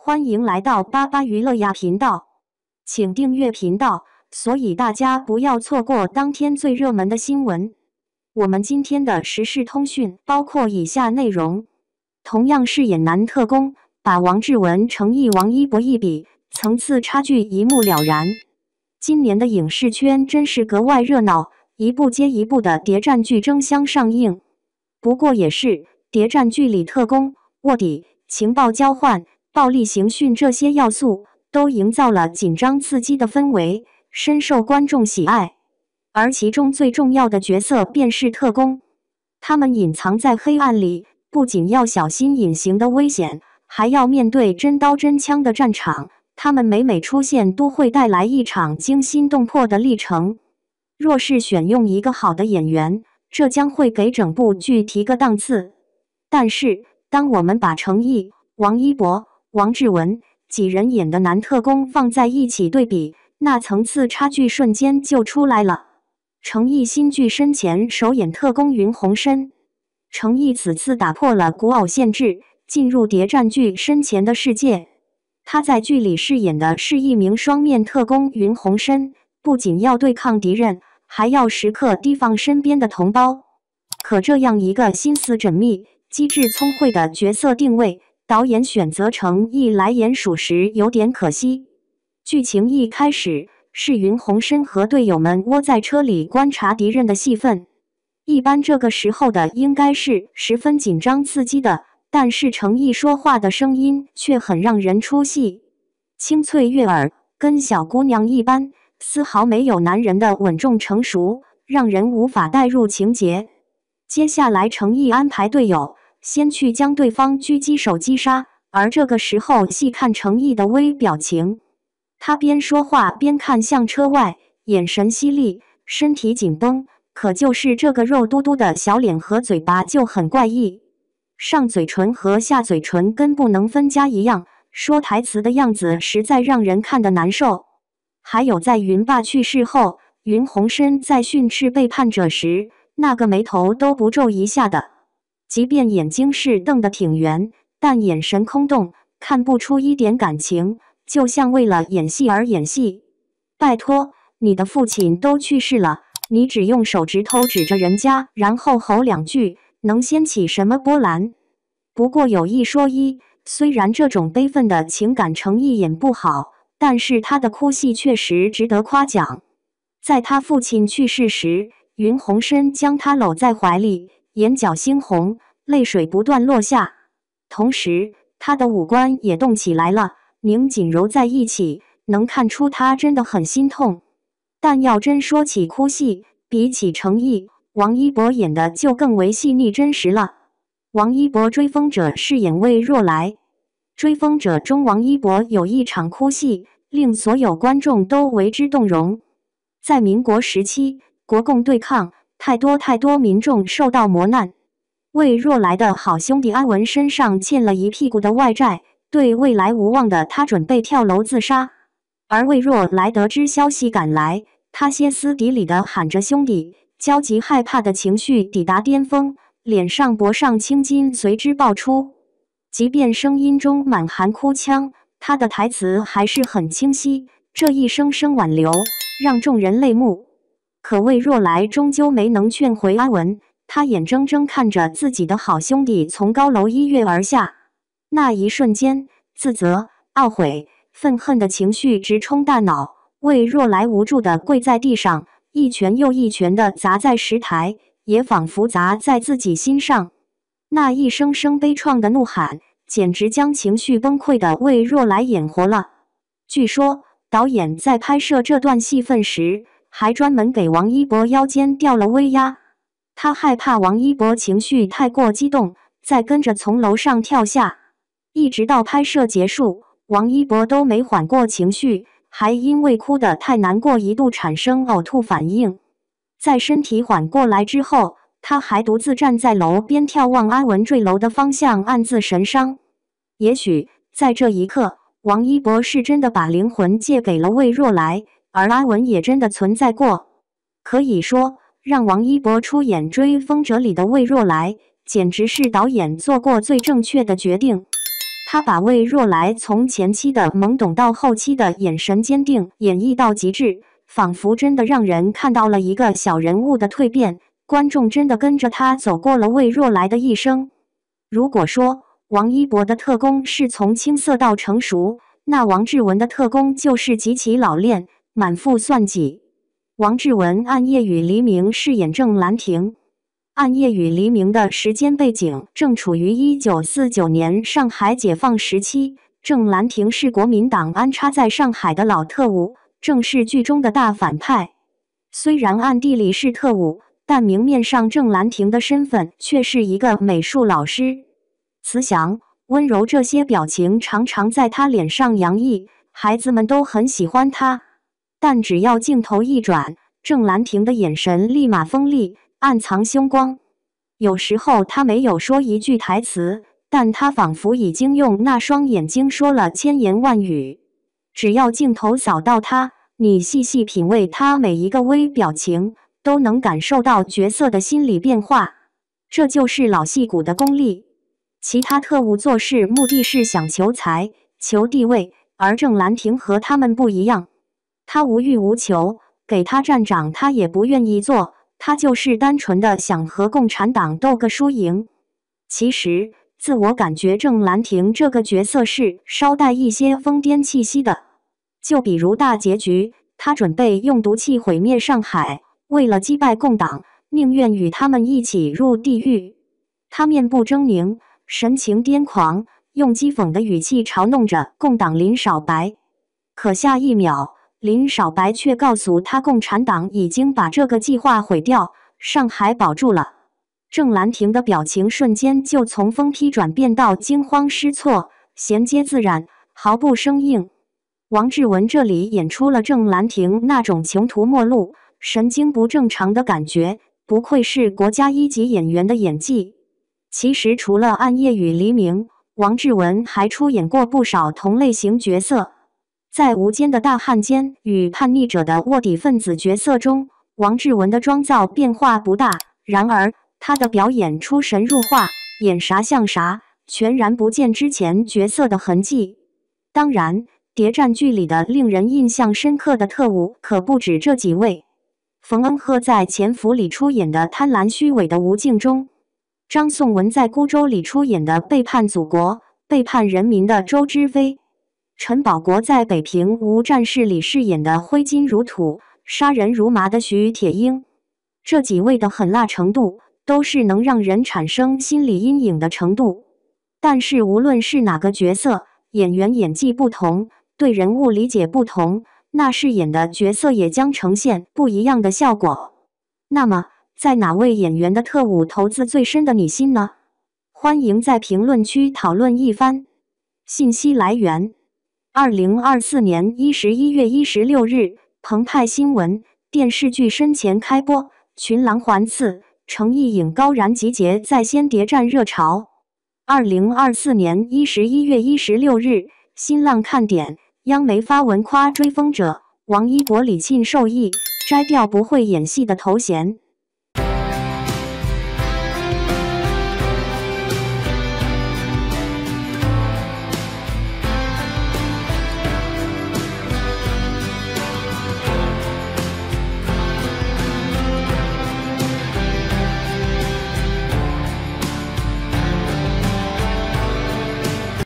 欢迎来到巴巴娱乐呀频道，请订阅频道，所以大家不要错过当天最热门的新闻。我们今天的时事通讯包括以下内容：同样饰演男特工，把王志文、程毅、王一博一比，层次差距一目了然。今年的影视圈真是格外热闹，一部接一部的谍战剧争相上映。不过也是，谍战剧里特工、卧底、情报交换、暴力刑讯这些要素都营造了紧张刺激的氛围，深受观众喜爱。而其中最重要的角色便是特工，他们隐藏在黑暗里，不仅要小心隐形的危险，还要面对真刀真枪的战场。他们每出现都会带来一场惊心动魄的历程。若是选用一个好的演员，这将会给整部剧提个档次。但是，当我们把程毅、王一博、王志文几人演的男特工放在一起对比，那层次差距瞬间就出来了。程毅新剧身前首演特工云鸿深，程毅此次打破了古偶限制，进入谍战剧身前的世界。他在剧里饰演的是一名双面特工云鸿深，不仅要对抗敌人，还要时刻提防身边的同胞。可这样一个心思缜密、机智聪慧的角色定位，导演选择程毅来演属实有点可惜。剧情一开始是云鸿深和队友们窝在车里观察敌人的戏份，一般这个时候的应该是十分紧张刺激的，但是程毅说话的声音却很让人出戏，清脆悦耳，跟小姑娘一般，丝毫没有男人的稳重成熟，让人无法带入情节。接下来程毅安排队友先去将对方狙击手击杀，而这个时候细看程毅的微表情，他边说话边看向车外，眼神犀利，身体紧绷，可就是这个肉嘟嘟的小脸和嘴巴就很怪异，上嘴唇和下嘴唇跟不能分家一样，说台词的样子实在让人看得难受。还有在云爸去世后，云鸿深在训斥背叛者时，那个眉头都不皱一下的，即便眼睛是瞪得挺圆，但眼神空洞，看不出一点感情，就像为了演戏而演戏。拜托，你的父亲都去世了，你只用手指头指着人家，然后吼两句，能掀起什么波澜？不过有一说一，虽然这种悲愤的情感程毅演不好，但是他的哭戏确实值得夸奖。在他父亲去世时，云鸿深将他搂在怀里，眼角猩红，泪水不断落下，同时他的五官也动起来了，拧紧揉在一起，能看出他真的很心痛。但要真说起哭戏，比起程毅，王一博演的就更为细腻真实了。王一博追风者饰演魏若来，追风者中王一博有一场哭戏，令所有观众都为之动容。在民国时期，国共对抗，太多民众受到磨难。魏若来的好兄弟安文身上欠了一屁股的外债，对未来无望的他准备跳楼自杀。而魏若来得知消息赶来，他歇斯底里地喊着兄弟，焦急害怕的情绪抵达巅峰，脸上脖上青筋随之爆出。即便声音中满含哭腔，他的台词还是很清晰，这一声声挽留让众人泪目。可魏若来终究没能劝回安文，他眼睁睁看着自己的好兄弟从高楼一跃而下，那一瞬间，自责、懊悔、愤恨的情绪直冲大脑。魏若来无助地跪在地上，一拳又一拳地砸在石台，也仿佛砸在自己心上。那一声声悲怆的怒喊，简直将情绪崩溃的魏若来演活了。据说，导演在拍摄这段戏份时，还专门给王一博腰间吊了威压，他害怕王一博情绪太过激动，再跟着从楼上跳下。一直到拍摄结束，王一博都没缓过情绪，还因为哭得太难过一度产生呕吐反应。在身体缓过来之后，他还独自站在楼边眺望安文坠楼的方向，暗自神伤。也许在这一刻，王一博是真的把灵魂借给了魏若来，而安文也真的存在过。可以说，让王一博出演《追风者》里的魏若来，简直是导演做过最正确的决定。他把魏若来从前期的懵懂到后期的眼神坚定演绎到极致，仿佛真的让人看到了一个小人物的蜕变，观众真的跟着他走过了魏若来的一生。如果说王一博的特工是从青涩到成熟，那王志文的特工就是极其老练，满腹算计。王志文暗夜与黎明饰演郑兰亭。暗夜与黎明的时间背景正处于1949年上海解放时期，郑兰亭是国民党安插在上海的老特务，正是剧中的大反派。虽然暗地里是特务，但明面上郑兰亭的身份却是一个美术老师。慈祥、温柔这些表情常常在他脸上洋溢，孩子们都很喜欢他。但只要镜头一转，郑兰亭的眼神立马锋利，暗藏凶光。有时候他没有说一句台词，但他仿佛已经用那双眼睛说了千言万语。只要镜头扫到他，你细细品味他每一个微表情，都能感受到角色的心理变化。这就是老戏骨的功力。其他特务做事目的是想求财、求地位，而郑兰亭和他们不一样，他无欲无求，给他站长他也不愿意做。他就是单纯的想和共产党斗个输赢。其实，自我感觉郑兰亭这个角色是稍带一些疯癫气息的。就比如大结局，他准备用毒气毁灭上海，为了击败共党，宁愿与他们一起入地狱。他面部狰狞，神情癫狂，用讥讽的语气嘲弄着共党林少白。可下一秒，林少白却告诉他，共产党已经把这个计划毁掉，上海保住了。郑兰亭的表情瞬间就从疯批转变到惊慌失措，衔接自然，毫不生硬。王志文这里演出了郑兰亭那种穷途末路、神经不正常的感觉，不愧是国家一级演员的演技。其实除了暗夜与黎明，王志文还出演过不少同类型角色。在无间的大汉奸与叛逆者的卧底分子角色中，王志文的妆造变化不大，然而他的表演出神入化，演啥像啥，全然不见之前角色的痕迹。当然，谍战剧里的令人印象深刻的特务可不止这几位。冯恩鹤在《潜伏》里出演的贪婪虚伪的吴敬中，张颂文在《孤舟》里出演的背叛祖国、背叛人民的周知飞。陈宝国在《北平无战事》里饰演的挥金如土、杀人如麻的徐铁英，这几位的狠辣程度都是能让人产生心理阴影的程度。但是无论是哪个角色，演员演技不同，对人物理解不同，那饰演的角色也将呈现不一样的效果。那么，在哪位演员的特务投资最深的你心呢？欢迎在评论区讨论一番。信息来源：2024年11月16日，澎湃新闻。电视剧深前开播，群狼环刺，程毅影高燃集结在先谍战热潮。2024年11月16日，新浪看点，央媒发文夸追风者，王一博李沁受益，摘掉不会演戏的头衔。